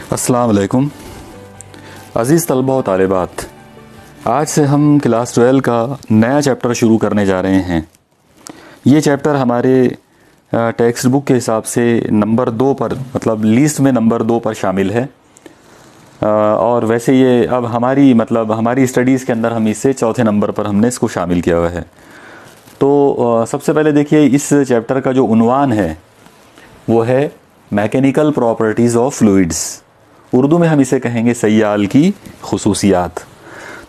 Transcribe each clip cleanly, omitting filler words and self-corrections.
अस्सलाम वालेकुम अज़ीज़ तलबा व तालिबात, आज से हम क्लास 12 का नया चैप्टर शुरू करने जा रहे हैं। ये चैप्टर हमारे टेक्स्ट बुक के हिसाब से नंबर 2 पर, मतलब लिस्ट में नंबर 2 पर शामिल है। और वैसे ये अब हमारी स्टडीज़ के अंदर हम इसे चौथे नंबर पर हमने इसको शामिल किया हुआ है। तो सबसे पहले देखिए, इस चैप्टर का जो उन्वान है वो है mechanical properties of fluids. Urdu में हम इसे कहेंगे सय्याल की खुसूसियात।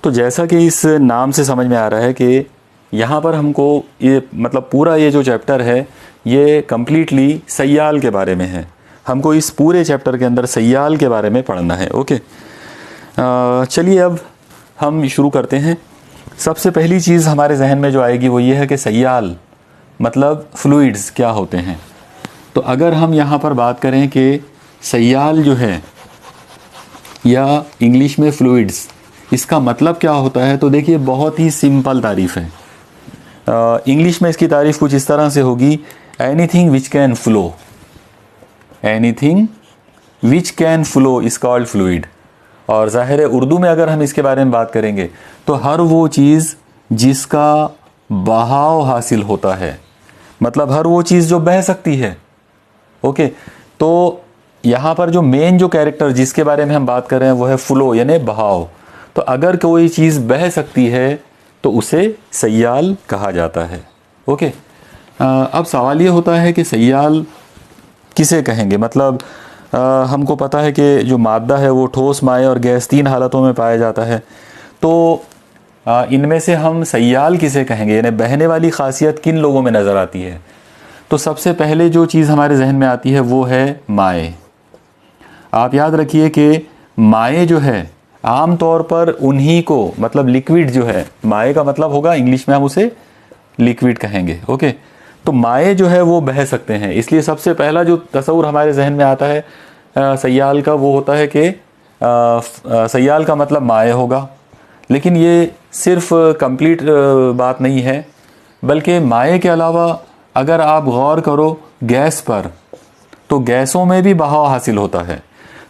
तो जैसा कि इस नाम से समझ में आ रहा है कि यहाँ पर हमको ये पूरा ये जो चैप्टर है ये कम्प्लीटली सय्याल के बारे में है। हमको इस पूरे चैप्टर के अंदर सय्याल के बारे में पढ़ना है। ओके, चलिए अब हम शुरू करते हैं। सबसे पहली चीज़ हमारे जहन में जो आएगी वो ये है कि सय्याल मतलब फ्लूइड्स क्या होते हैं। तो अगर हम यहाँ पर बात करें कि सय्याल जो है या इंग्लिश में फ्लूइड्स, इसका मतलब क्या होता है, तो देखिए बहुत ही सिंपल तारीफ़ है। इंग्लिश में इसकी तारीफ़ कुछ इस तरह से होगी, anything which can flow, anything which can flow is called fluid. और ज़ाहिर है उर्दू में अगर हम इसके बारे में बात करेंगे तो हर वो चीज़ जिसका बहाव हासिल होता है, मतलब हर वो चीज़ जो बह सकती है। ओके, तो यहाँ पर जो मेन जो कैरेक्टर जिसके बारे में हम बात कर रहे हैं वो है फ्लो यानी बहाव। तो अगर कोई चीज़ बह सकती है तो उसे सय्याल कहा जाता है। ओके, अब सवाल ये होता है कि सय्याल किसे कहेंगे। मतलब हमको पता है कि जो मादा है वो ठोस, माए और गैस 3 हालतों में पाया जाता है। तो इनमें से हम सय्याल किसे कहेंगे, यानी बहने वाली खासियत किन लोगों में नज़र आती है। तो सबसे पहले जो चीज़ हमारे जहन में आती है वो है माए। आप याद रखिए कि माए जो है आम तौर पर उन्हीं को, मतलब लिक्विड जो है, माए का मतलब होगा इंग्लिश में हम उसे लिक्विड कहेंगे। ओके, तो माए जो है वो बह सकते हैं। इसलिए सबसे पहला जो तस्वुर हमारे जहन में आता है सय्याल का वो होता है कि सय्याल का मतलब माए होगा। लेकिन ये सिर्फ कंप्लीट बात नहीं है, बल्कि माए के अलावा अगर आप गौर करो गैस पर, तो गैसों में भी बहाव हासिल होता है।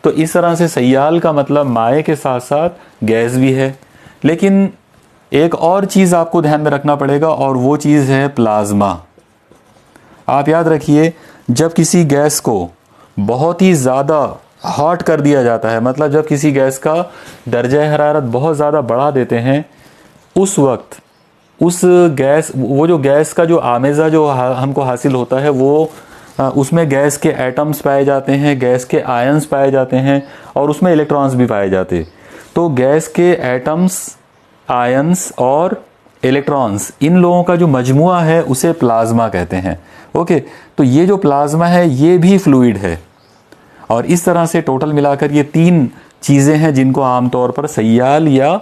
तो इस तरह से सय्याल का मतलब माए के साथ साथ गैस भी है। लेकिन एक और चीज़ आपको ध्यान में रखना पड़ेगा और वो चीज़ है प्लाज्मा। आप याद रखिए, जब किसी गैस को बहुत ही ज़्यादा हॉट कर दिया जाता है, मतलब जब किसी गैस का दर्जा हरारत बहुत ज़्यादा बढ़ा देते हैं, उस वक्त उस गैस, वो जो गैस का जो आमेज़ा जो हमको हासिल होता है वो उसमें गैस के एटम्स पाए जाते हैं, गैस के आयंस पाए जाते हैं और उसमें इलेक्ट्रॉन्स भी पाए जाते हैं। तो गैस के एटम्स, आयंस और इलेक्ट्रॉन्स, इन लोगों का जो मजमुआ है उसे प्लाज्मा कहते हैं। ओके, तो ये जो प्लाज्मा है ये भी फ्लूइड है। और इस तरह से टोटल मिलाकर ये 3 चीज़ें हैं जिनको आमतौर पर सय्याल या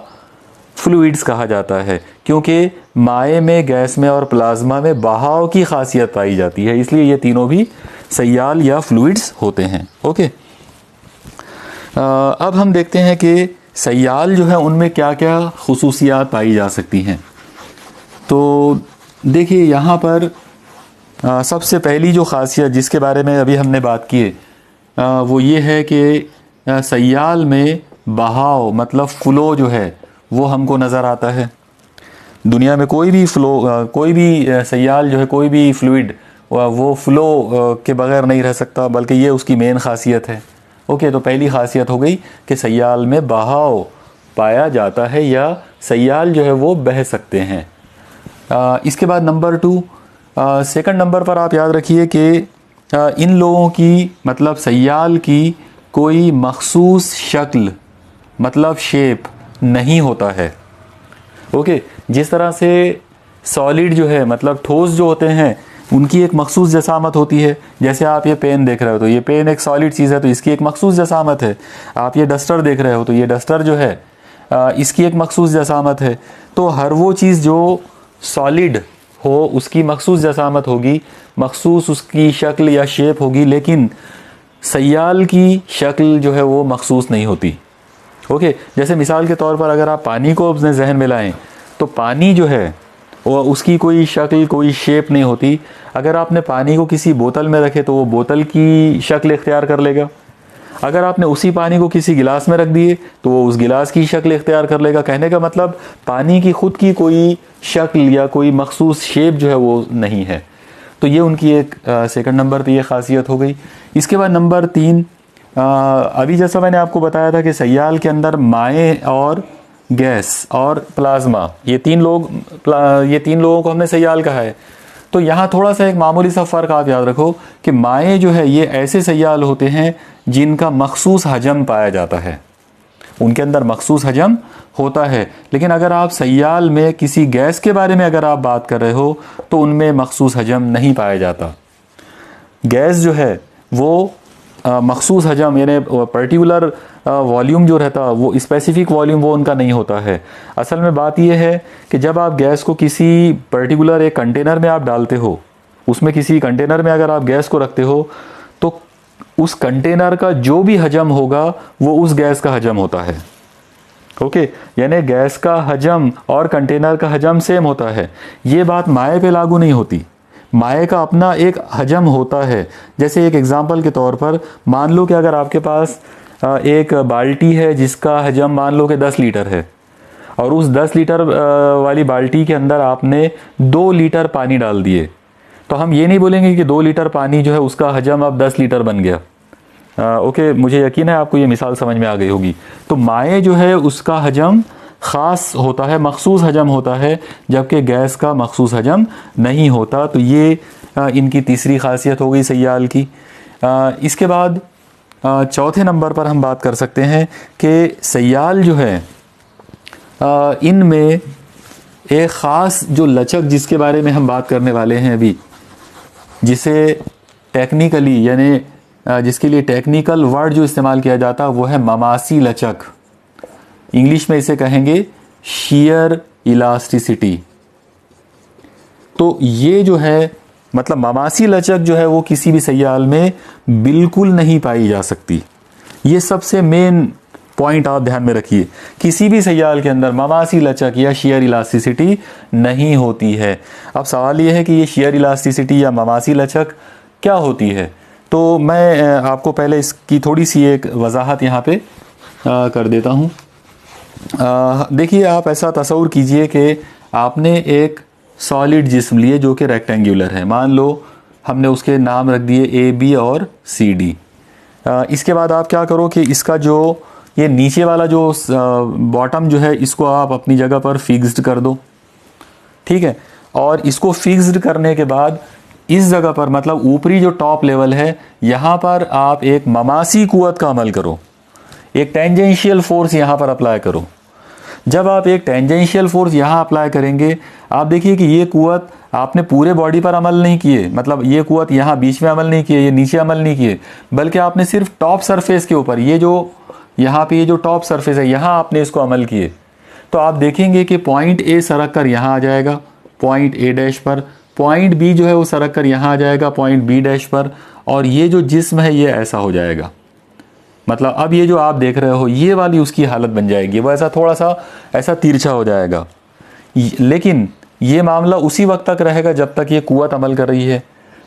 फ्लूइड्स कहा जाता है, क्योंकि माए में, गैस में और प्लाज्मा में बहाव की खासियत पाई जाती है, इसलिए ये तीनों भी सय्याल या फ्लूइड्स होते हैं। ओके, अब हम देखते हैं कि सय्याल जो है उनमें क्या क्या खुसूसियात पाई जा सकती हैं। तो देखिए यहाँ पर सबसे पहली जो खासियत जिसके बारे में अभी हमने बात की है वो ये है कि सय्याल में बहाव मतलब फ़्लो जो है वो हमको नज़र आता है। दुनिया में कोई भी सय्याल जो है, कोई भी फ्लूइड वो फ़्लो के बगैर नहीं रह सकता, बल्कि ये उसकी मेन खासियत है। ओके, तो पहली खासियत हो गई कि सय्याल में बहाव पाया जाता है या सय्याल जो है वो बह सकते हैं। इसके बाद नंबर 2, सेकंड नंबर पर आप याद रखिए कि इन लोगों की, मतलब सय्याल की कोई मखसूस शक्ल मतलब शेप नहीं होता है। ओके, जिस तरह से सॉलिड जो है, मतलब ठोस जो होते हैं, उनकी एक मखसूस जसामत होती है। जैसे आप ये पेन देख रहे हो तो ये पेन एक सॉलिड चीज़ है तो इसकी एक मखसूस जसामत है। आप ये डस्टर देख रहे हो तो ये डस्टर जो है इसकी एक मखसूस जसामत है। तो हर वो चीज़ जो सॉलिड हो उसकी मखसूस जसामत होगी, मखसूस उसकी शक्ल या शेप होगी, लेकिन सय्याल की शक्ल जो है वो मखसूस नहीं होती। ओके, जैसे मिसाल के तौर पर अगर आप पानी को अपने जहन में लाएं तो पानी जो है वो उसकी कोई शक्ल, कोई शेप नहीं होती। अगर आपने पानी को किसी बोतल में रखे तो वो बोतल की शक्ल इख्तियार कर लेगा। अगर आपने उसी पानी को किसी गिलास में रख दिए तो वो उस गिलास की शक्ल इख्तियार कर लेगा। कहने का मतलब पानी की खुद की कोई शक्ल या कोई मखसूस शेप जो है वो नहीं है। तो ये उनकी एक सेकंड नंबर पे ये खासियत हो गई। इसके बाद नंबर 3, अभी जैसा मैंने आपको बताया था कि सयाल के अंदर माए और गैस और प्लाज्मा, ये तीन लोगों को हमने सयाल कहा है। तो यहाँ थोड़ा सा एक मामूली सा फ़र्क आप याद रखो कि माए जो है ये ऐसे सयाल होते हैं जिनका मखसूस हजम पाया जाता है, उनके अंदर मखसूस हजम होता है। लेकिन अगर आप सयाल में किसी गैस के बारे में अगर आप बात कर रहे हो तो उनमें मखसूस हजम नहीं पाया जाता। गैस जो है वो मखसूस हजम यानी पर्टिकुलर वॉल्यूम जो रहता है वो स्पेसिफिक वॉल्यूम वो उनका नहीं होता है। असल में बात यह है कि जब आप गैस को किसी पर्टिकुलर एक कंटेनर में आप डालते हो, उसमें किसी कंटेनर में अगर आप गैस को रखते हो तो उस कंटेनर का जो भी हजम होगा वो उस गैस का हजम होता है। ओके, यानी गैस का हजम और कंटेनर का हजम सेम होता है। ये बात माए पे लागू नहीं होती। माए का अपना एक हजम होता है। जैसे एक एग्जांपल के तौर पर मान लो कि अगर आपके पास एक बाल्टी है जिसका हजम मान लो कि 10 लीटर है और उस 10 लीटर वाली बाल्टी के अंदर आपने 2 लीटर पानी डाल दिए, तो हम ये नहीं बोलेंगे कि 2 लीटर पानी जो है उसका हजम अब 10 लीटर बन गया। ओके, मुझे यकीन है आपको ये मिसाल समझ में आ गई होगी। तो माए जो है उसका हजम ख़ास होता है, मखसूस हजम होता है, जबकि गैस का मखसूस हजम नहीं होता। तो ये इनकी तीसरी खासियत हो गई सयाल की। इसके बाद चौथे नंबर पर हम बात कर सकते हैं कि सयाल जो है इनमें एक ख़ास जो लचक जिसके बारे में हम बात करने वाले हैं अभी, जिसे टेक्निकली यानी जिसके लिए टेक्निकल वर्ड जो इस्तेमाल किया जाता है वो है ममासी लचक। इंग्लिश में इसे कहेंगे शियर इलास्टिसिटी। तो ये जो है मतलब ममासी लचक जो है वो किसी भी सयाल में बिल्कुल नहीं पाई जा सकती। ये सबसे मेन पॉइंट आप ध्यान में रखिए, किसी भी सयाल के अंदर ममासी लचक या शियर इलास्टिसिटी नहीं होती है। अब सवाल ये है कि ये शियर इलास्टिसिटी या ममासी लचक क्या होती है। तो मैं आपको पहले इसकी थोड़ी सी एक वजाहत यहाँ पे कर देता हूँ। देखिए, आप ऐसा तसव्वुर कीजिए कि आपने एक सॉलिड जिस्म लिए जो कि रेक्टेंगुलर है। मान लो हमने उसके नाम रख दिए ए, बी और सी, डी। इसके बाद आप क्या करो कि इसका जो ये नीचे वाला जो बॉटम जो है इसको आप अपनी जगह पर फिक्स्ड कर दो, ठीक है। और इसको फिक्स्ड करने के बाद इस जगह पर मतलब ऊपरी जो टॉप लेवल है यहाँ पर आप एक ममासी कुव्वत का अमल करो, एक टेंजेंशियल फोर्स यहाँ पर अप्लाई करो। जब आप एक टेंजेंशियल फोर्स यहाँ अप्लाई करेंगे, आप देखिए कि ये कुव्वत आपने पूरे बॉडी पर अमल नहीं किए, मतलब ये कुव्वत यहाँ बीच में अमल नहीं किए, ये नीचे अमल नहीं किए, बल्कि आपने सिर्फ टॉप सरफेस के ऊपर ये जो यहाँ पे ये जो टॉप सरफेस है यहाँ आपने इसको अमल किए। तो आप देखेंगे कि पॉइंट ए सरक कर यहाँ आ जाएगा पॉइंट ए डैश पर, पॉइंट बी जो है वो सरक कर यहाँ आ जाएगा पॉइंट बी डैश पर, और ये जो जिस्म है ये ऐसा हो जाएगा। मतलब अब ये जो आप देख रहे हो ये वाली उसकी हालत बन जाएगी, वो ऐसा थोड़ा सा ऐसा तिरछा हो जाएगा। लेकिन ये मामला उसी वक्त तक रहेगा जब तक ये कुव्वत अमल कर रही है।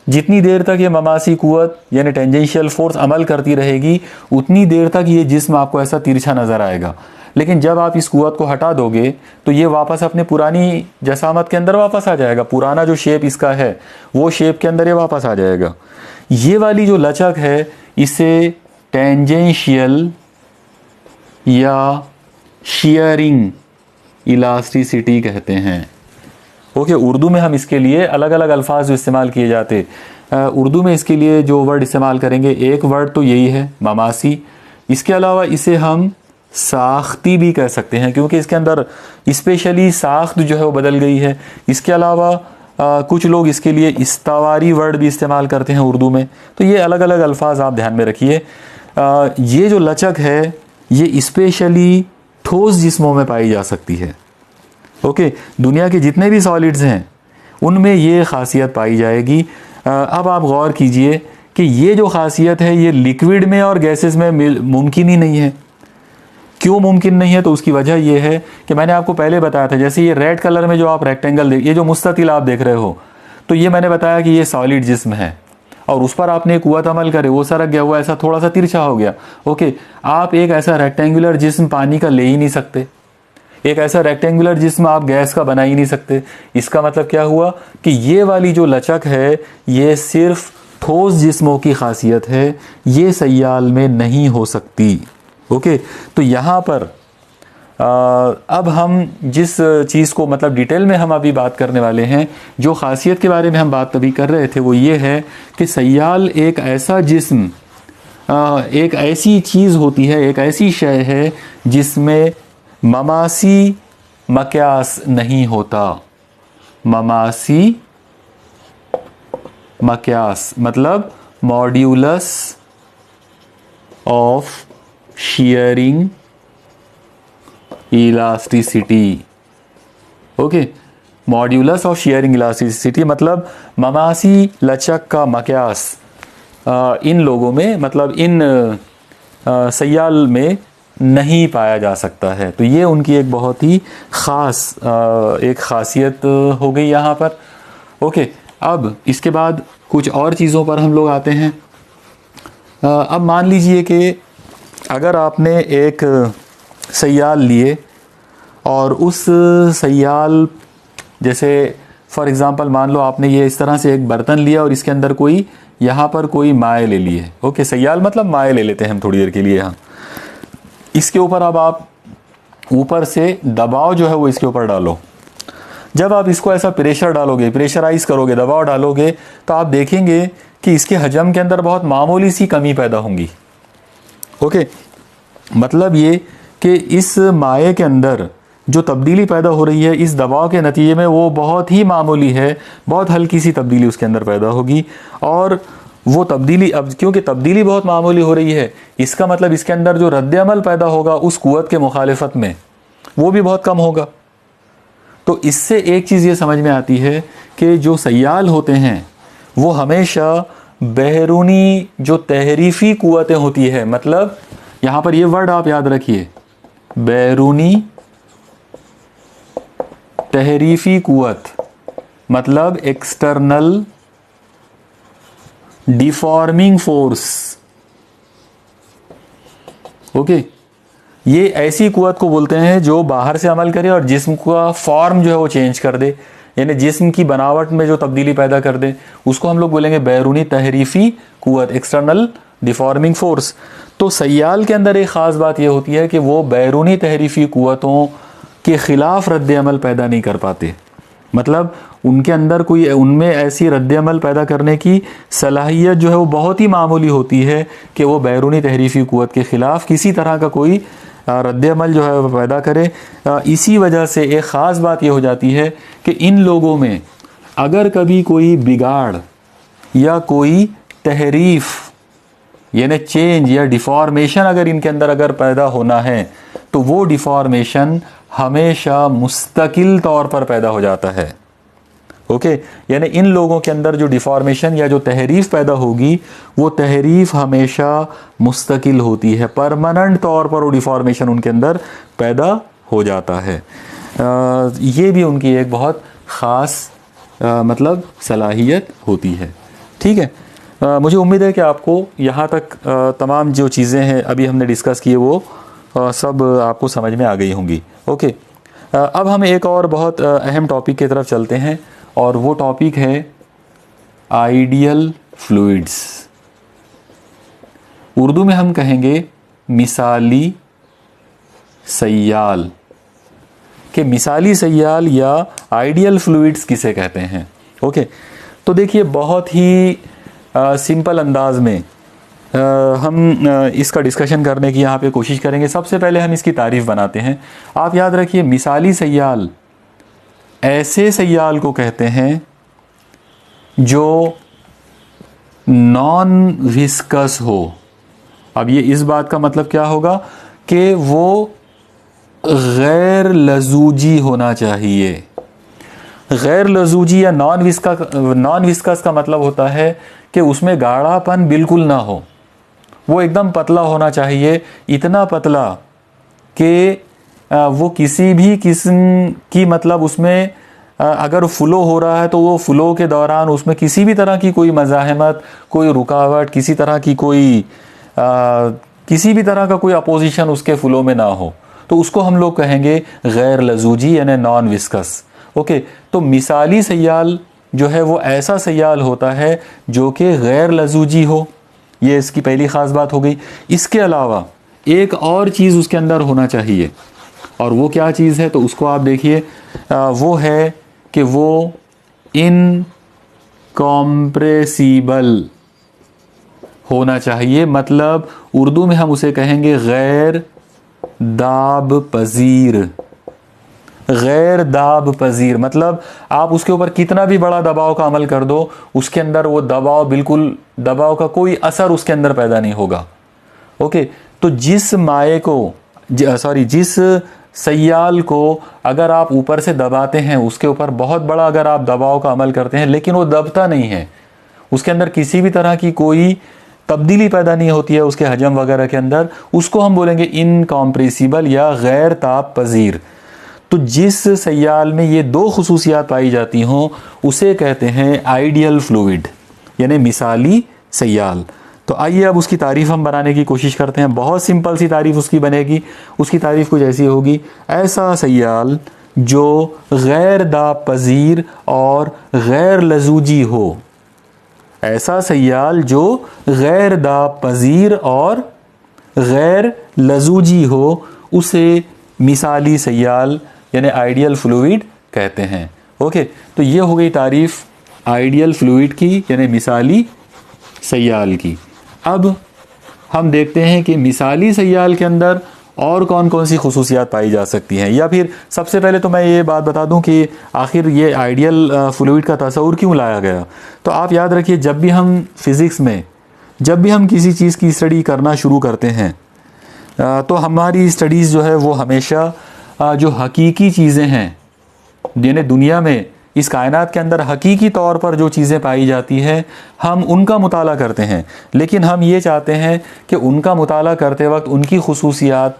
जितनी देर तक ये ममासी कुव्वत यानी टेंजेंशियल फोर्स अमल करती रहेगी उतनी देर तक ये जिस्म आपको ऐसा तिरछा नज़र आएगा। लेकिन जब आप इस कुव्वत को हटा दोगे तो ये वापस अपने पुरानी जसामत के अंदर वापस आ जाएगा, पुराना जो शेप इसका है वो शेप के अंदर ये वापस आ जाएगा। ये वाली जो लचक है इसे टेंजेंशियल या शियरिंग इलास्टिसिटी कहते हैं। ओके, उर्दू में हम इसके लिए अलग अलग अल्फाज जो इस्तेमाल किए जाते, उर्दू में इसके लिए जो वर्ड इस्तेमाल करेंगे एक वर्ड तो यही है ममासी। इसके अलावा इसे हम साख्ती भी कह सकते हैं क्योंकि इसके अंदर स्पेशली साख्त जो है वो बदल गई है। इसके अलावा कुछ लोग इसके लिए इस्तावारी वर्ड भी इस्तेमाल करते हैं उर्दू में। तो ये अलग अलग अल्फाज आप ध्यान में रखिए। ये जो लचक है ये स्पेशली ठोस जिस्मों में पाई जा सकती है। ओके, दुनिया के जितने भी सॉलिड्स हैं उनमें ये खासियत पाई जाएगी। अब आप गौर कीजिए कि ये जो खासियत है ये लिक्विड में और गैसेस में मुमकिन ही नहीं है। क्यों मुमकिन नहीं है? तो उसकी वजह यह है कि मैंने आपको पहले बताया था, जैसे ये रेड कलर में जो आप रेक्टेंगल ये जो मुस्ततिल आप देख रहे हो, तो ये मैंने बताया कि ये सॉलिड जिस्म है। और उस पर आपने कुव्वत अमल करे, वो सरक गया, वो ऐसा थोड़ा सा तिरछा हो गया। ओके, आप एक ऐसा रेक्टेंगुलर जिस्म पानी का ले ही नहीं सकते, एक ऐसा रेक्टेंगुलर जिस्म आप गैस का बना ही नहीं सकते। इसका मतलब क्या हुआ कि ये वाली जो लचक है ये सिर्फ ठोस जिस्मों की खासियत है, ये सय्याल में नहीं हो सकती। ओके, तो यहाँ पर अब हम जिस चीज़ को मतलब डिटेल में हम अभी बात करने वाले हैं, जो खासियत के बारे में हम बात अभी कर रहे थे, वो ये है कि सय्याल एक ऐसा जिस्म, एक ऐसी चीज़ होती है, एक ऐसी शय है जिसमें ममासी मक्यास नहीं होता। ममासी मक्यास मतलब modulus of shearing elasticity. Okay, modulus of sharing elasticity मतलब ममासी लचक का मक्यास इन लोगों में मतलब इन सय्याल में नहीं पाया जा सकता है। तो ये उनकी एक बहुत ही ख़ास एक ख़ासियत हो गई यहाँ पर। ओके, अब इसके बाद कुछ और चीज़ों पर हम लोग आते हैं। अब मान लीजिए कि अगर आपने एक सय्याल लिए और उस सय्याल, जैसे फॉर एग्ज़ाम्पल मान लो आपने ये इस तरह से एक बर्तन लिया और इसके अंदर कोई यहाँ पर कोई माए ले लिए। ओके, सय्याल मतलब माए ले लेते हैं हम थोड़ी देर के लिए यहाँ। इसके ऊपर अब आप ऊपर से दबाव जो है वो इसके ऊपर डालो। जब आप इसको ऐसा प्रेशर डालोगे, प्रेशराइज करोगे, दबाव डालोगे, तो आप देखेंगे कि इसके हजम के अंदर बहुत मामूली सी कमी पैदा होंगी। ओके, मतलब ये कि इस माए के अंदर जो तब्दीली पैदा हो रही है इस दबाव के नतीजे में वो बहुत ही मामूली है, बहुत हल्की सी तब्दीली उसके अंदर पैदा होगी। और वो तब्दीली, अब क्योंकि तब्दीली बहुत मामूली हो रही है, इसका मतलब इसके अंदर जो रद्द अमल पैदा होगा उस कुव्वत के मुखालिफत में वो भी बहुत कम होगा। तो इससे एक चीज़ ये समझ में आती है कि जो सय्याल होते हैं वो हमेशा बैरूनी जो तहरीफ़ी कुव्वतें होती है, मतलब यहाँ पर ये वर्ड आप याद रखिए, बैरूनी तहरीफ़ी कुव्वत मतलब एक्सटर्नल डिफॉर्मिंग फोर्स। ओके, ये ऐसी कुव्वत को बोलते हैं जो बाहर से अमल करे और जिस्म का फॉर्म जो है वो चेंज कर दे, यानी जिस्म की बनावट में जो तब्दीली पैदा कर दे, उसको हम लोग बोलेंगे बैरूनी तहरीफ़ी कुव्वत, एक्सटर्नल डिफॉर्मिंग फोर्स। तो सय्याल के अंदर एक ख़ास बात यह होती है कि वो बैरूनी तहरीफ़ी कुव्वतों के ख़िलाफ़ रद्द अमल पैदा नहीं कर पाते, मतलब उनके अंदर कोई, उनमें ऐसी रद्द अमल पैदा करने की सलाहियत जो है वो बहुत ही मामूली होती है कि वो बैरूनी तहरीफ़ी कुव्वत के ख़िलाफ़ किसी तरह का कोई रद्द अमल जो है वो पैदा करे। इसी वजह से एक ख़ास बात ये हो जाती है कि इन लोगों में अगर कभी कोई बिगाड़ या कोई तहरीफ़ यानी चेंज या डिफ़ॉर्मेशन अगर इनके अंदर अगर पैदा होना है, तो वो डिफ़ॉर्मेशन हमेशा मुस्तकिल तौर पर पैदा हो जाता है। ओके, यानी इन लोगों के अंदर जो डिफ़ॉर्मेशन या जो तहरीफ़ पैदा होगी वो तहरीफ़ हमेशा मुस्तकिल होती है, परमानेंट तौर पर वो डिफ़ॉर्मेशन उनके अंदर पैदा हो जाता है। ये भी उनकी एक बहुत ख़ास मतलब सलाहियत होती है। ठीक है, मुझे उम्मीद है कि आपको यहाँ तक तमाम जो चीज़ें हैं अभी हमने डिस्कस किए वो सब आपको समझ में आ गई होंगी। ओके, अब हम एक और बहुत अहम टॉपिक की तरफ चलते हैं और वो टॉपिक है आइडियल फ्लूइड्स। उर्दू में हम कहेंगे मिसाली सय्याल, कि मिसाली सय्याल या आइडियल फ्लूइड्स किसे कहते हैं। ओके, तो देखिए बहुत ही सिंपल अंदाज में हम इसका डिस्कशन करने की यहाँ पे कोशिश करेंगे। सबसे पहले हम इसकी तारीफ़ बनाते हैं। आप याद रखिए, मिसाली सय्याल ऐसे सय्याल को कहते हैं जो नॉन विस्कस हो। अब ये इस बात का मतलब क्या होगा कि वो गैर लजूजी होना चाहिए। गैर लजूजी या नॉन विस्कस का मतलब होता है कि उसमें गाढ़ापन बिल्कुल ना हो, वो एकदम पतला होना चाहिए, इतना पतला कि वो किसी भी किस्म की मतलब उसमें अगर फ़्लो हो रहा है तो वो फ़्लो के दौरान उसमें किसी भी तरह की कोई मज़ाहमत, कोई रुकावट, किसी तरह की कोई किसी भी तरह का कोई अपोजिशन उसके फ़्लो में ना हो, तो उसको हम लोग कहेंगे गैर लजूजी यानी नॉन विस्कस। ओके, तो मिसाली सयाल जो है वो ऐसा सयाल होता है जो कि गैर लजूजी हो, ये इसकी पहली ख़ास बात हो गई। इसके अलावा एक और चीज़ उसके अंदर होना चाहिए, और वो क्या चीज़ है तो उसको आप देखिए, वो है कि वो इनकॉम्प्रेसिबल होना चाहिए। मतलब उर्दू में हम उसे कहेंगे गैर दाब पजीर। गैर दाब पजीर मतलब आप उसके ऊपर कितना भी बड़ा दबाव का अमल कर दो, उसके अंदर वो दबाव बिल्कुल, दबाव का कोई असर उसके अंदर पैदा नहीं होगा। ओके, तो जिस माए को जिस सयाल को अगर आप ऊपर से दबाते हैं, उसके ऊपर बहुत बड़ा अगर आप दबाव का अमल करते हैं, लेकिन वो दबता नहीं है, उसके अंदर किसी भी तरह की कोई तब्दीली पैदा नहीं होती है उसके हजम वगैरह के अंदर, उसको हम बोलेंगे इनकॉम्प्रेसिबल या गैर ताप पजीर। तो जिस सयाल में ये दो खुसूसियात पाई जाती हों उसे कहते हैं आइडियल फ्लूइड यानी मिसाली सयाल। तो आइए अब उसकी तारीफ़ हम बनाने की कोशिश करते हैं। बहुत सिंपल सी तारीफ़ उसकी बनेगी। उसकी तारीफ़ कुछ ऐसी होगी, ऐसा सयाल जो गैर दाब पजीर और गैर लजूजी हो। ऐसा सयाल जो गैर दाब पजीर और गैर लजूजी हो उसे मिसाली सयाल यानी आइडियल फ्लूइड कहते हैं। ओके, तो ये हो गई तारीफ़ आइडियल फ्लूइड की यानी मिसाली सयाल की। अब हम देखते हैं कि मिसाली सयाल के अंदर और कौन कौन सी खुसूसियात पाई जा सकती हैं। या फिर सबसे पहले तो मैं ये बात बता दूं कि आखिर ये आइडियल फ्लूइड का तस्वुर क्यों लाया गया। तो आप याद रखिए, जब भी हम फिज़िक्स में जब भी हम किसी चीज़ की स्टडी करना शुरू करते हैं तो हमारी स्टडीज़ जो है वो हमेशा जो हकीकी चीज़ें हैं यानी दुनिया में इस कायनात के अंदर हकीकी तौर पर जो चीज़ें पाई जाती हैं हम उनका मुताला करते हैं, लेकिन हम ये चाहते हैं कि उनका मुताला करते वक्त उनकी खुसूसियात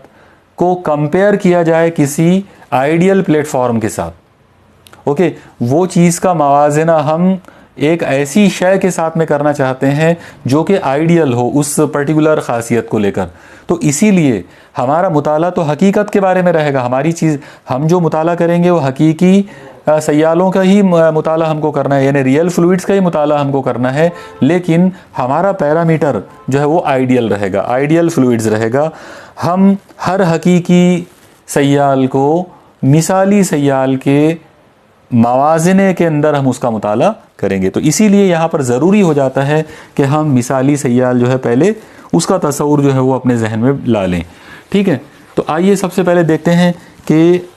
को कंपेयर किया जाए किसी आइडियल प्लेटफॉर्म के साथ। ओके, वो चीज़ का मवाजना हम एक ऐसी शय के साथ में करना चाहते हैं जो कि आइडियल हो उस पर्टिकुलर ख़ासियत को लेकर। तो इसीलिए हमारा मुताला तो हकीकत के बारे में रहेगा। हमारी चीज़ हम जो मुताला करेंगे वो हकीकी सयालों का ही मुताला हमको करना है यानी रियल फ्लूइड्स का ही मुताला हमको करना है, लेकिन हमारा पैरामीटर जो है वो आइडियल रहेगा, आइडियल फ्लूइड्स रहेगा। हम हर हकीकी सयाल को मिसाली सयाल के मवाज़ने के अंदर हम उसका मुताला करेंगे। तो इसीलिए यहाँ पर ज़रूरी हो जाता है कि हम मिसाली सयाल जो है पहले उसका तस्वुर जो है वो अपने जहन में ला लें। ठीक है, तो आइए सबसे पहले देखते हैं कि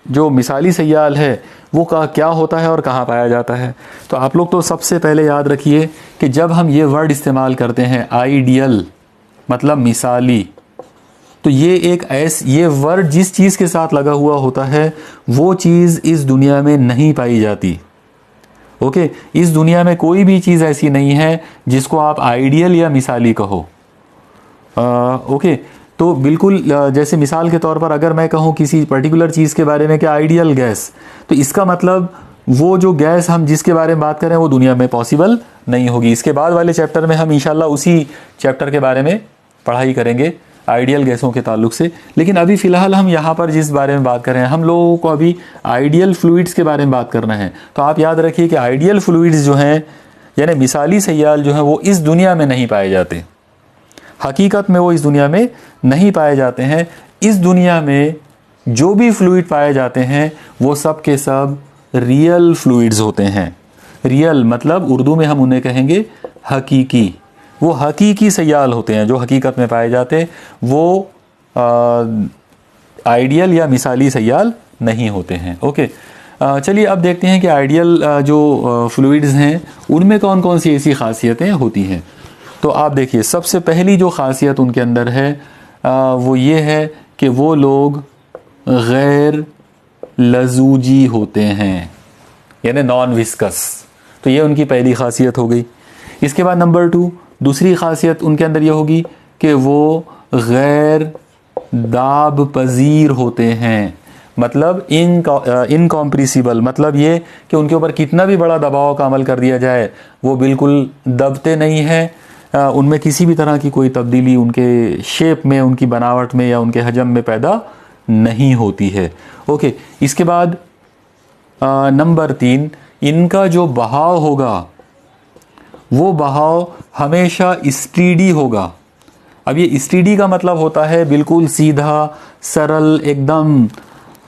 जो मिसाली सयाल है वो क्या होता है और कहाँ पाया जाता है। तो आप लोग तो सबसे पहले याद रखिए कि जब हम ये वर्ड इस्तेमाल करते हैं आइडियल मतलब मिसाली, तो ये वर्ड जिस चीज़ के साथ लगा हुआ होता है वो चीज़ इस दुनिया में नहीं पाई जाती। ओके, इस दुनिया में कोई भी चीज़ ऐसी नहीं है जिसको आप आइडियल या मिसाली कहो। ओके, तो बिल्कुल जैसे मिसाल के तौर पर अगर मैं कहूँ किसी पर्टिकुलर चीज़ के बारे में कि आइडियल गैस, तो इसका मतलब वो जो गैस हम जिसके बारे में बात करें वो दुनिया में पॉसिबल नहीं होगी। इसके बाद वाले चैप्टर में हम इंशाल्लाह उसी चैप्टर के बारे में पढ़ाई करेंगे आइडियल गैसों के ताल्लुक से। लेकिन अभी फ़िलहाल हम यहाँ पर जिस बारे में बात कर रहे हैं, हम लोगों को अभी आइडियल फ्लूइड्स के बारे में बात करना है। तो आप याद रखिए कि आइडियल फ्लूइड्स जो हैं यानी मिसाली सयाल जो हैं वो इस दुनिया में नहीं पाए जाते। हकीकत में वो इस दुनिया में नहीं पाए जाते हैं। इस दुनिया में जो भी फ्लूइड पाए जाते हैं वो सब के सब रियल फ्लूइड्स होते हैं। रियल मतलब उर्दू में हम उन्हें कहेंगे हकीकी। वो हकीकी सयाल होते हैं जो हकीकत में पाए जाते, वो आइडियल या मिसाली सयाल नहीं होते हैं। ओके, चलिए अब देखते हैं कि आइडियल जो फ्लूइड्स हैं उनमें कौन कौन सी ऐसी खासियतें होती हैं। तो आप देखिए, सबसे पहली जो खासियत उनके अंदर है वो ये है कि वो लोग गैर लजूजी होते हैं यानी नॉन विस्कस। तो ये उनकी पहली खासियत हो गई। इसके बाद नंबर 2 दूसरी खासियत उनके अंदर ये होगी कि वो गैर दाब पजीर होते हैं। मतलब इनकॉम्प्रेसिबल, मतलब ये कि उनके ऊपर कितना भी बड़ा दबाव का अमल कर दिया जाए वो बिल्कुल दबते नहीं हैं, उनमें किसी भी तरह की कोई तब्दीली उनके शेप में, उनकी बनावट में या उनके हजम में पैदा नहीं होती है। ओके, इसके बाद नंबर 3, इनका जो बहाव होगा वो बहाव हमेशा स्टीडी होगा। अब ये स्टीडी का मतलब होता है बिल्कुल सीधा सरल, एकदम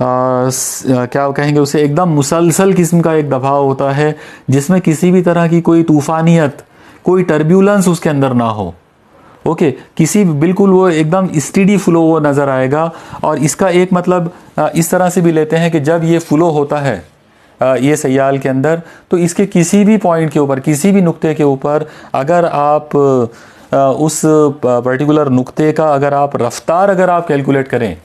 क्या कहेंगे उसे, एकदम मुसलसल किस्म का एक दबाव होता है जिसमें किसी भी तरह की कोई तूफानियत, कोई टर्ब्यूलेंस उसके अंदर ना हो। ओके, किसी बिल्कुल वो एकदम स्टीडी फ्लो वो नज़र आएगा। और इसका एक मतलब इस तरह से भी लेते हैं कि जब ये फ्लो होता है ये सयाल के अंदर, तो इसके किसी भी पॉइंट के ऊपर, किसी भी नुक्ते के ऊपर अगर आप उस पर्टिकुलर नुक्ते का अगर आप रफ्तार अगर आप कैलकुलेट करें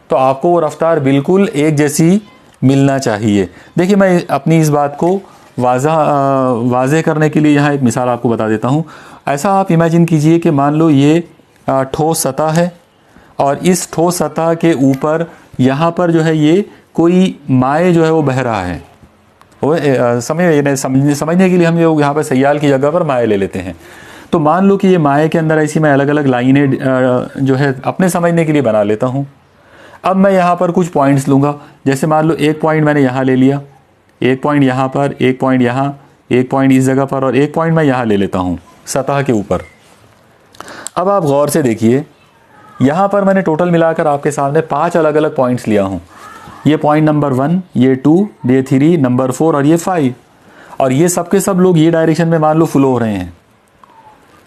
तो आपको वो रफ्तार बिल्कुल एक जैसी मिलना चाहिए। देखिए, मैं अपनी इस बात को वाज़ेह करने के लिए यहाँ एक मिसाल आपको बता देता हूँ। ऐसा आप इमेजिन कीजिए कि मान लो ये ठोस सतह है और इस ठोस सतह के ऊपर यहाँ पर जो है ये कोई माए जो है वो बह रहा है। वो समझने के लिए हम यहाँ पर सयाल की जगह पर माए ले लेते हैं। तो मान लो कि ये माए के अंदर ऐसी मैं अलग अलग लाइनें जो है अपने समझने के लिए बना लेता हूँ। अब मैं यहाँ पर कुछ पॉइंट्स लूँगा, जैसे मान लो एक पॉइंट मैंने यहाँ ले लिया, एक पॉइंट यहाँ पर, एक पॉइंट यहाँ, एक पॉइंट इस जगह पर और एक पॉइंट मैं यहाँ ले लेता हूँ सतह के ऊपर। अब आप गौर से देखिए, यहाँ पर मैंने टोटल मिलाकर आपके सामने 5 अलग अलग पॉइंट्स लिया हूँ। ये पॉइंट नंबर 1, ये 2, ये 3, नंबर 4 और ये 5, और ये सब के सब लोग ये डायरेक्शन में मान लो फ्लो हो रहे हैं।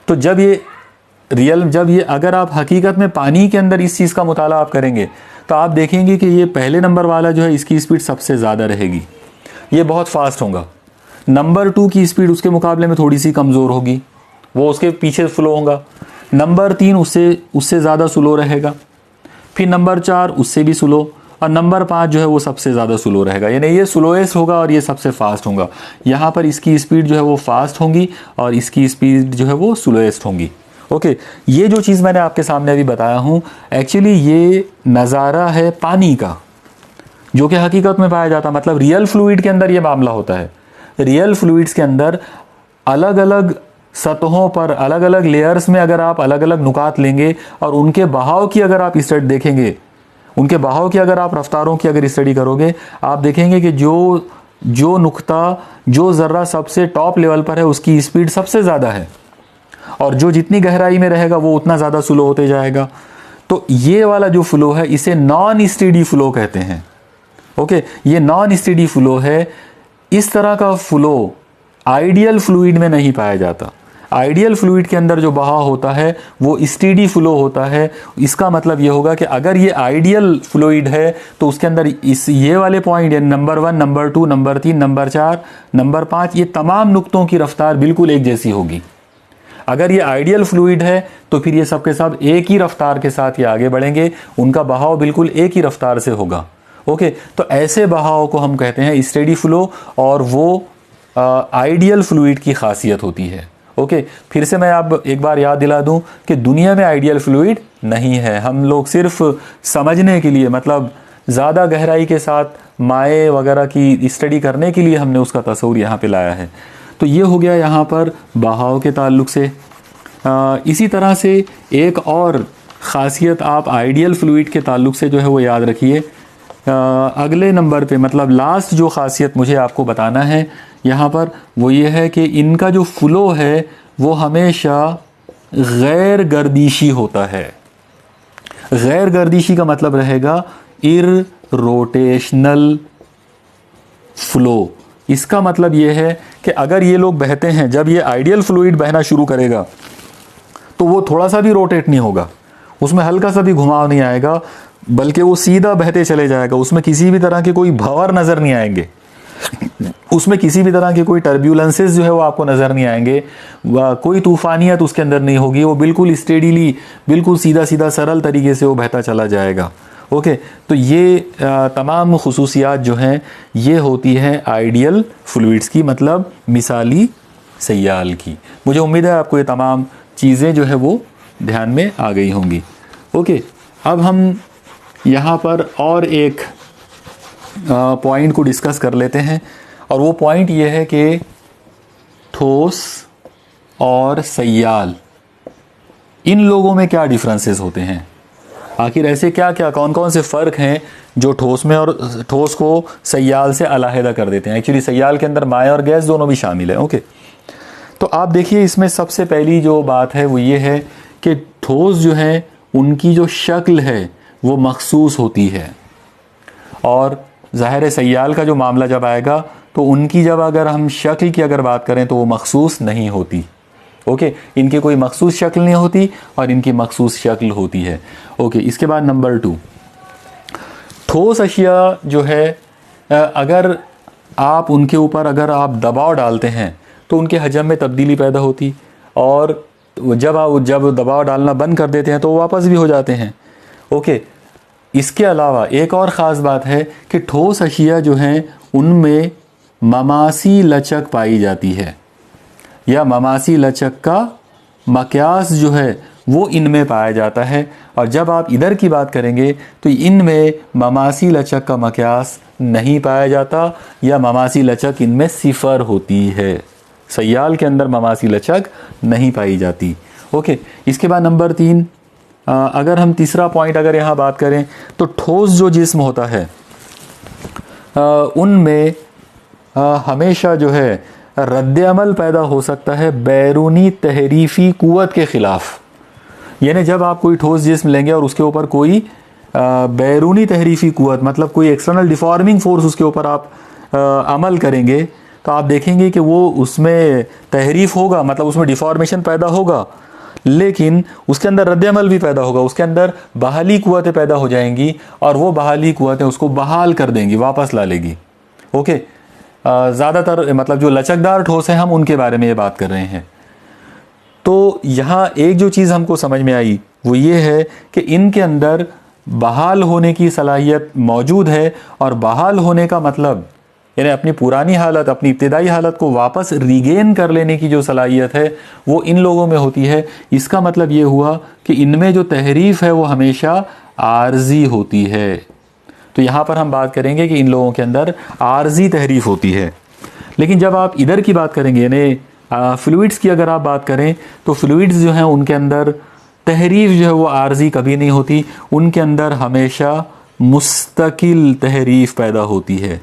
तो जब ये अगर आप हकीकत में पानी के अंदर इस चीज़ का मुताला आप करेंगे तो आप देखेंगे कि ये पहले नंबर वाला जो है इसकी स्पीड सबसे ज़्यादा रहेगी, ये बहुत फास्ट होगा। नंबर 2 की स्पीड उसके मुकाबले में थोड़ी सी कमज़ोर होगी, वो उसके पीछे स्लो होगा। नंबर 3 उससे ज़्यादा स्लो रहेगा, फिर नंबर 4 उससे भी स्लो, और नंबर 5 जो है वो सबसे ज़्यादा स्लो रहेगा। यानी ये स्लोएस्ट होगा और ये सबसे फास्ट होगा। यहाँ पर इसकी स्पीड जो है वो फास्ट होगी और इसकी स्पीड जो है वो स्लोएस्ट होगी। ओके, ये जो चीज़ मैंने आपके सामने अभी बताया हूँ, एक्चुअली ये नज़ारा है पानी का जो कि हकीकत में पाया जाता है। मतलब रियल फ्लूइड के अंदर ये मामला होता है। रियल फ्लूइड्स के अंदर अलग अलग सतहों पर, अलग अलग लेयर्स में अगर आप अलग अलग नुकात लेंगे और उनके बहाव की अगर आप स्टडी देखेंगे, उनके बहाव की अगर आप रफ्तारों की अगर स्टडी करोगे, आप देखेंगे कि जो नुक्ता, जो ज़र्रा सबसे टॉप लेवल पर है उसकी स्पीड सबसे ज़्यादा है और जो जितनी गहराई में रहेगा वो उतना ज़्यादा स्लो होते जाएगा। तो ये वाला जो फ्लो है इसे नॉन स्टेडी फ्लो कहते हैं। ओके, ये नॉन स्टेडी फ्लो है। इस तरह का फ्लो आइडियल फ्लूइड में नहीं पाया जाता। आइडियल फ्लूइड के अंदर जो बहाव होता है वो स्टेडी फ्लो होता है। इसका मतलब ये होगा कि अगर ये आइडियल फ्लूइड है तो उसके अंदर ये वाले point, number 1, number 2, number 3, number 4, number 5, ये तमाम नुक्तों की रफ्तार बिल्कुल एक जैसी होगी। अगर ये आइडियल फ्लूइड है तो फिर ये सब के सब एक ही रफ्तार के साथ ये आगे बढ़ेंगे, उनका बहाव बिल्कुल एक ही रफ्तार से होगा। ओके, तो ऐसे बहाव को हम कहते हैं स्टेडी फ्लो और वो आइडियल फ्लूइड की खासियत होती है। ओके, फिर से मैं अब एक बार याद दिला दूं कि दुनिया में आइडियल फ्लूइड नहीं है। हम लोग सिर्फ समझने के लिए, मतलब ज़्यादा गहराई के साथ माए वगैरह की स्टडी करने के लिए हमने उसका तस्वूर यहाँ पे लाया है। तो ये हो गया यहाँ पर बहाव के ताल्लुक से। इसी तरह से एक और ख़ासियत आप आइडियल फ्लूइड के ताल्लुक से जो है वो याद रखिए। अगले नंबर पे, मतलब लास्ट जो ख़ासियत मुझे आपको बताना है यहाँ पर, वो ये है कि इनका जो फ्लो है वो हमेशा गैर गर्दिशी होता है। गैर गर्दिशी का मतलब रहेगा इररोटेशनल फ्लो। इसका मतलब ये है कि अगर ये लोग बहते हैं, जब ये आइडियल फ्लूइड बहना शुरू करेगा तो वो थोड़ा सा भी रोटेट नहीं होगा, उसमें हल्का सा भी घुमाव नहीं आएगा, बल्कि वो सीधा बहते चले जाएगा। उसमें किसी भी तरह के कोई भंवर नज़र नहीं आएंगे, उसमें किसी भी तरह के कोई टर्ब्यूलेंसेस जो है वो आपको नज़र नहीं आएंगे, कोई तूफानियत उसके अंदर नहीं होगी। वो बिल्कुल स्टेडीली, बिल्कुल सीधा सीधा सरल तरीके से वो बहता चला जाएगा। ओके, तो ये तमाम खुसूसियात जो हैं ये होती हैं आइडियल फ्लूइड्स की, मतलब मिसाली सयाल की। मुझे उम्मीद है आपको ये तमाम चीज़ें जो है वो ध्यान में आ गई होंगी। ओके, अब हम यहाँ पर और एक पॉइंट को डिस्कस कर लेते हैं। और वो पॉइंट ये है कि ठोस और सय्याल, इन लोगों में क्या डिफरेंसेस होते हैं, आखिर ऐसे क्या क्या कौन कौन से फ़र्क हैं जो ठोस में और ठोस को सय्याल से अलहदा कर देते हैं। एक्चुअली सय्याल के अंदर माया और गैस दोनों भी शामिल है। ओके, तो आप देखिए इसमें सबसे पहली जो बात है वो ये है कि ठोस जो है उनकी जो शक्ल है वो मखसूस होती है, और ज़ाहिर है सय्याल का जो मामला जब आएगा तो उनकी जब अगर हम शक्ल की अगर बात करें तो वो मखसूस नहीं होती। ओके, इनकी कोई मखसूस शक्ल नहीं होती और इनकी मखसूस शक्ल होती है। ओके, इसके बाद नंबर 2, ठोस अशिया जो है अगर आप उनके ऊपर अगर आप दबाव डालते हैं तो उनके हजम में तब्दीली पैदा होती, और जब दबाव डालना बंद कर देते हैं तो वो वापस भी हो जाते हैं। ओके, इसके अलावा एक और ख़ास बात है कि ठोस अशिया जो हैं उनमें ममासी लचक पाई जाती है, या ममासी लचक का मक्यास जो है वो इनमें पाया जाता है। और जब आप इधर की बात करेंगे तो इनमें ममासी लचक का मक्यास नहीं पाया जाता, या ममासी लचक इनमें सिफर होती है। सय्याल के अंदर ममासी लचक नहीं पाई जाती। ओके, इसके बाद नंबर 3, अगर हम तीसरा पॉइंट अगर यहाँ बात करें तो ठोस जो जिस्म होता है उनमें हमेशा जो है रद्द-ए-अमल पैदा हो सकता है बैरूनी तहरीफ़ी क़ुव्वत के ख़िलाफ़। यानी जब आप कोई ठोस जिस्म लेंगे और उसके ऊपर कोई बैरूनी तहरीफ़ी क़ुव्वत मतलब कोई एक्सटर्नल डिफॉर्मिंग फ़ोर्स उसके ऊपर आप अमल करेंगे तो आप देखेंगे कि वो उसमें तहरीफ़ होगा, मतलब उसमें डिफॉर्मेशन पैदा होगा, लेकिन उसके अंदर रद्द-ए-अमल भी पैदा होगा, उसके अंदर बहाली क़ुव्वतें पैदा हो जाएंगी और वो बहाली क़ुव्वतें उसको बहाल कर देंगी, वापस ला लेगी। ओके, ज़्यादातर मतलब जो लचकदार ठोस हैं हम उनके बारे में ये बात कर रहे हैं। तो यहाँ एक जो चीज़ हमको समझ में आई वो ये है कि इनके अंदर बहाल होने की सलाहियत मौजूद है, और बहाल होने का मतलब यानी अपनी पुरानी हालत, अपनी इब्तिदाई हालत को वापस रीगेन कर लेने की जो सलाहियत है वो इन लोगों में होती है। इसका मतलब ये हुआ कि इनमें जो तहरीफ़ है वो हमेशा आर्जी होती है। तो यहाँ पर हम बात करेंगे कि इन लोगों के अंदर आर्जी तहरीफ़ होती है। लेकिन जब आप इधर की बात करेंगे यानी फ्लूइड्स की अगर आप बात करें तो फ्लूइड्स जो हैं उनके अंदर तहरीफ़ जो है वो आर्जी कभी नहीं होती, उनके अंदर हमेशा मुस्तकिल तहरीफ़ पैदा होती है।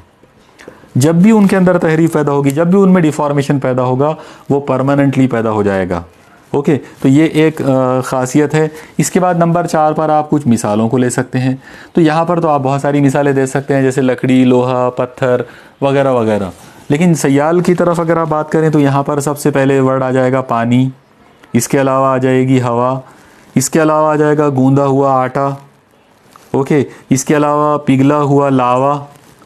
जब भी उनके अंदर तहरीफ़ पैदा होगी, जब भी उनमें डिफॉर्मेशन पैदा होगा वो परमानेंटली पैदा हो जाएगा। ओके, तो ये एक ख़ासियत है। इसके बाद नंबर 4 पर आप कुछ मिसालों को ले सकते हैं। तो यहाँ पर तो आप बहुत सारी मिसालें दे सकते हैं, जैसे लकड़ी, लोहा, पत्थर वगैरह वगैरह। लेकिन सय्याल की तरफ अगर आप बात करें तो यहाँ पर सबसे पहले वर्ड आ जाएगा पानी, इसके अलावा आ जाएगी हवा, इसके अलावा आ जाएगा गूंदा हुआ आटा। ओके, इसके अलावा पिघला हुआ लावा।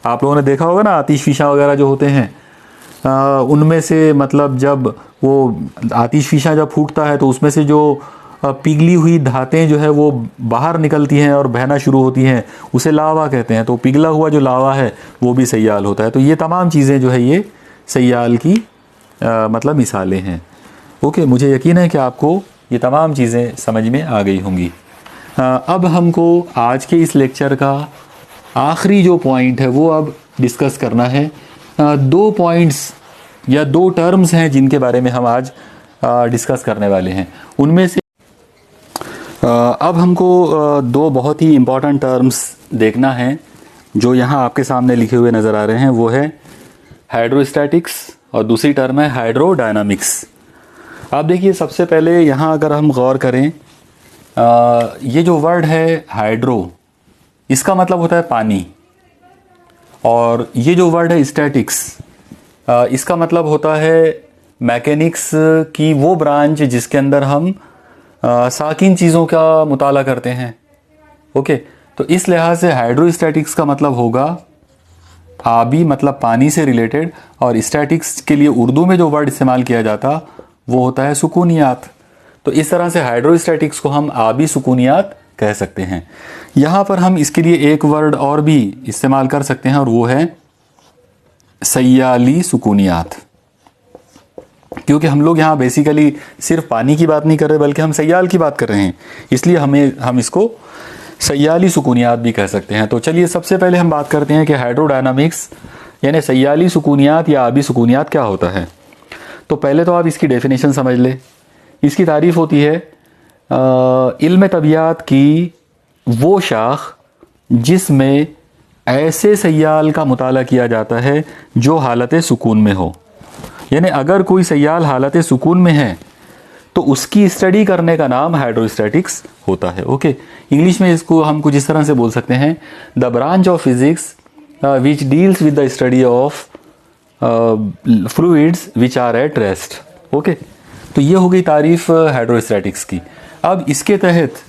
आप लोगों ने देखा होगा ना आतिशफिशा वगैरह जो होते हैं उनमें से मतलब जब वो आतिशफिशा जब फूटता है तो उसमें से जो पिघली हुई धातें जो है वो बाहर निकलती हैं और बहना शुरू होती हैं, उसे लावा कहते हैं। तो पिघला हुआ जो लावा है वो भी सय्याल होता है। तो ये तमाम चीज़ें जो है ये सय्याल की मतलब मिसालें हैं। ओके, मुझे यकीन है कि आपको ये तमाम चीज़ें समझ में आ गई होंगी। अब हमको आज के इस लेक्चर का आखिरी जो पॉइंट है वो अब डिस्कस करना है। 2 पॉइंट्स या 2 टर्म्स हैं जिनके बारे में हम आज डिस्कस करने वाले हैं। उनमें से अब हमको 2 बहुत ही इम्पॉर्टेंट टर्म्स देखना है जो यहाँ आपके सामने लिखे हुए नज़र आ रहे हैं। वो है हाइड्रोस्टैटिक्स और दूसरी टर्म है हाइड्रोडायनामिक्स। आप देखिए सबसे पहले यहाँ अगर हम गौर करें ये जो वर्ड है हाइड्रो, इसका मतलब होता है पानी, और ये जो वर्ड है स्टैटिक्स इसका मतलब होता है मैकेनिक्स की वो ब्रांच जिसके अंदर हम साकिन चीज़ों का मुताला करते हैं। ओके, तो इस लिहाज से हाइड्रोस्टैटिक्स का मतलब होगा आबी मतलब पानी से रिलेटेड, और स्टैटिक्स के लिए उर्दू में जो वर्ड इस्तेमाल किया जाता वो होता है सुकूनियात। तो इस तरह से हाइड्रोस्टैटिक्स को हम आबी सुकूनियात कह सकते हैं। यहाँ पर हम इसके लिए एक वर्ड और भी इस्तेमाल कर सकते हैं और वो है सय्याली सुकूनियात, क्योंकि हम लोग यहाँ बेसिकली सिर्फ पानी की बात नहीं कर रहे बल्कि हम सय्याल की बात कर रहे हैं, इसलिए हम इसको सय्याली सुकूनियात भी कह सकते हैं। तो चलिए सबसे पहले हम बात करते हैं कि हाइड्रोडायनामिक्स यानी सय्याली सुकूनियात या आबी सुकूनियात क्या होता है। तो पहले तो आप इसकी डेफिनेशन समझ ले। इसकी तारीफ़ होती है इल्म तबियात की वो शाख जिसमें ऐसे सय्याल का मुताला किया जाता है जो हालत सुकून में हो। यानी अगर कोई सय्याल हालत सुकून में है तो उसकी स्टडी करने का नाम हाइड्रोस्टैटिक्स होता है। ओके, इंग्लिश में इसको हम कुछ इस तरह से बोल सकते हैं, the branch of physics which deals with the study of fluids which are at rest. Okay, तो ये हो गई तारीफ हाइड्रोस्टैटिक्स की। अब इसके तहत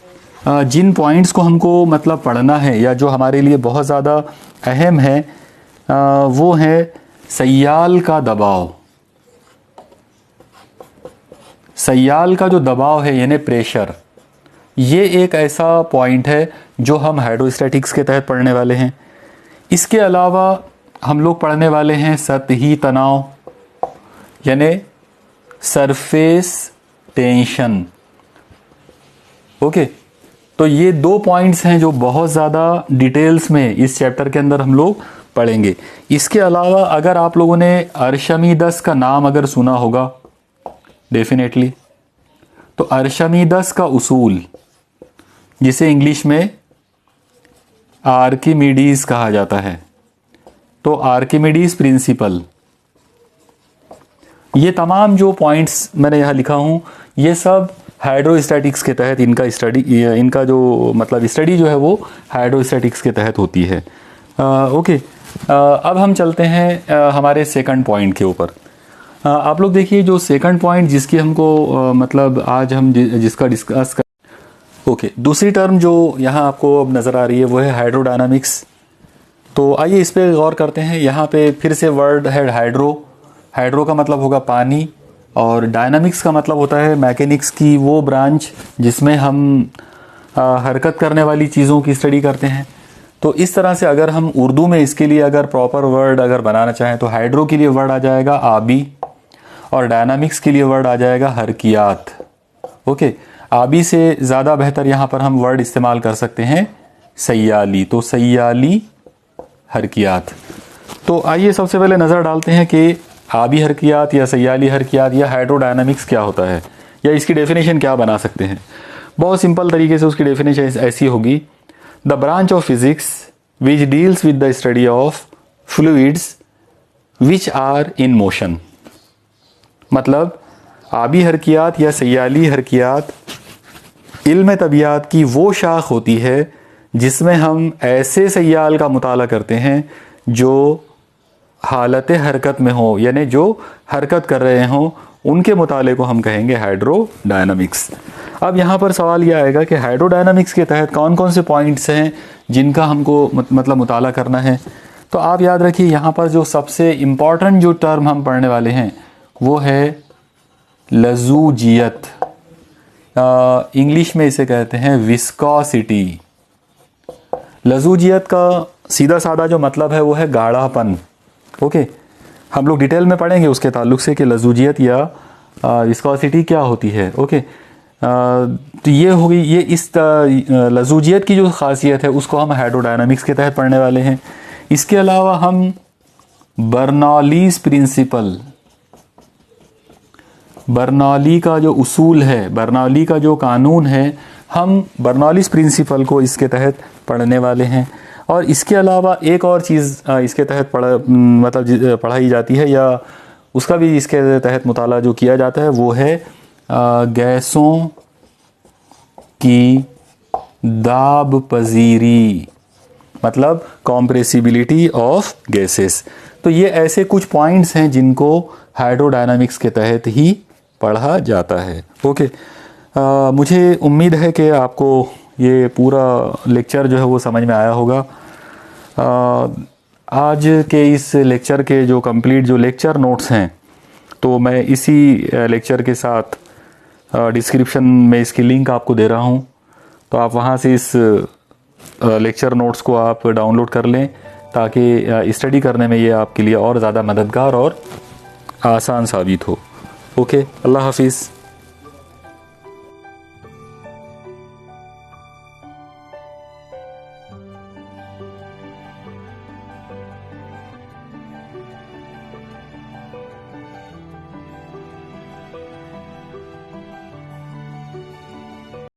जिन पॉइंट्स को हमको मतलब पढ़ना है या जो हमारे लिए बहुत ज़्यादा अहम है वो है सय्याल का दबाव। सय्याल का जो दबाव है यानी प्रेशर, ये एक ऐसा पॉइंट है जो हम हाइड्रोस्टैटिक्स के तहत पढ़ने वाले हैं। इसके अलावा हम लोग पढ़ने वाले हैं सतही तनाव यानी सरफेस टेंशन। ओके, तो ये दो पॉइंट्स हैं जो बहुत ज़्यादा डिटेल्स में इस चैप्टर के अंदर हम लोग पढ़ेंगे। इसके अलावा अगर आप लोगों ने अर्शमीदस का नाम अगर सुना होगा डेफिनेटली, तो अर्शमीदस का उसूल जिसे इंग्लिश में आर्किमिडीज कहा जाता है, तो आर्किमिडीज प्रिंसिपल, ये तमाम जो पॉइंट्स मैंने यहाँ लिखा हूँ ये सब हाइड्रोस्टैटिक्स के तहत इनका जो मतलब स्टडी जो है वो हाइड्रोस्टैटिक्स के तहत होती है। ओके, अब हम चलते हैं हमारे सेकंड पॉइंट के ऊपर। आप लोग देखिए जो सेकंड पॉइंट जिसकी हमको मतलब आज हम जिसका डिस्कस कर। ओके, दूसरी टर्म जो यहाँ आपको अब नज़र आ रही है वो है हाइड्रोडायनामिक्स। तो आइए इस पे गौर करते हैं। यहाँ पे फिर से वर्ड है हाइड्रो। हाइड्रो का मतलब होगा पानी और डायनामिक्स का मतलब होता है मैकेनिक्स की वो ब्रांच जिसमें हम हरकत करने वाली चीज़ों की स्टडी करते हैं। तो इस तरह से अगर हम उर्दू में इसके लिए अगर प्रॉपर वर्ड अगर बनाना चाहें तो हाइड्रो के लिए वर्ड आ जाएगा आबी और डायनामिक्स के लिए वर्ड आ जाएगा हरकियात। ओके, आबी से ज़्यादा बेहतर यहाँ पर हम वर्ड इस्तेमाल कर सकते हैं सय्याली। तो सय्याली हरकियात। तो आइए सबसे पहले नज़र डालते हैं कि आबी हरकियात या सय्याली हरकियात या हाइड्रोडायनामिक्स क्या होता है या इसकी डेफिनेशन क्या बना सकते हैं। बहुत सिंपल तरीके से उसकी डेफिनेशन ऐसी होगी, the branch of physics which deals with the study of fluids which are in motion. मतलब आबी हरकियात या सय्याली हरकियात इल्म तबियात की वो शाख होती है जिसमें हम ऐसे सय्याल का मुताला करते हैं जो हालत हरकत में हो यानी जो हरकत कर रहे हों, उनके मुताले को हम कहेंगे हाइड्रोडायनामिक्स। अब यहाँ पर सवाल यह आएगा कि हाइड्रोडायनामिक्स के तहत कौन कौन से पॉइंट्स हैं जिनका हमको मतलब मुताला करना है। तो आप याद रखिए यहाँ पर जो सबसे इम्पॉर्टेंट जो टर्म हम पढ़ने वाले हैं वो है लज़ूजियत। इंग्लिश में इसे कहते हैं विस्कोसिटी। लज़ूजियत का सीधा साधा जो मतलब है वो है गाढ़ापन। ओके, हम लोग डिटेल में पढ़ेंगे उसके ताल्लुक से कि लज़ूजियत या विस्कोसिटी क्या होती है। ओके, तो ये हो गई, ये इस लज़ूजियत की जो ख़ासियत है उसको हम हाइड्रोडायनामिक्स के तहत पढ़ने वाले हैं। इसके अलावा हम बर्नौलीज़ प्रिंसिपल, बर्नौली का जो उसूल है, बर्नौली का जो कानून है, हम बर्नौलीज़ प्रिंसिपल को इसके तहत पढ़ने वाले हैं। और इसके अलावा एक और चीज़ इसके तहत पढ़ाई जाती है या उसका भी इसके तहत मुताला जो किया जाता है वो है गैसों की दाब पजीरी, मतलब कॉम्प्रेसिबिलिटी ऑफ गैसेस। तो ये ऐसे कुछ पॉइंट्स हैं जिनको हाइड्रोडायनामिक्स के तहत ही पढ़ा जाता है। ओके, मुझे उम्मीद है कि आपको ये पूरा लेक्चर जो है वो समझ में आया होगा। आज के इस लेक्चर के जो कंप्लीट जो लेक्चर नोट्स हैं तो मैं इसी लेक्चर के साथ डिस्क्रिप्शन में इसकी लिंक आपको दे रहा हूँ, तो आप वहाँ से इस लेक्चर नोट्स को आप डाउनलोड कर लें ताकि स्टडी करने में ये आपके लिए और ज़्यादा मददगार और आसान साबित हो। ओके, अल्लाह हाफिज़।